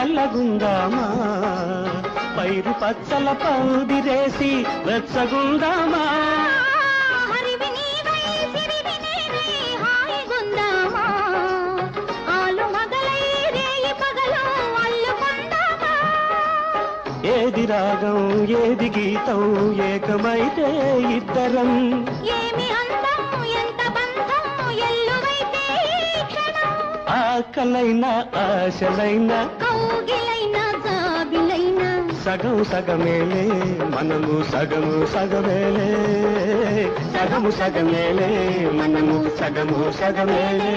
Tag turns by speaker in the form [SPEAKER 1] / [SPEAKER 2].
[SPEAKER 1] చల్లగుందామా పైరు పచ్చల పందిరేసి వెచ్చగుందామా ఏది రాగం ఏది గీతం ఏకమైతే ఇద్దరం ఆకలైన ఆశలైన సగం సగమేలే మనము సగము సగమేలే సగము సగమేలే మనము సగము సగమేలే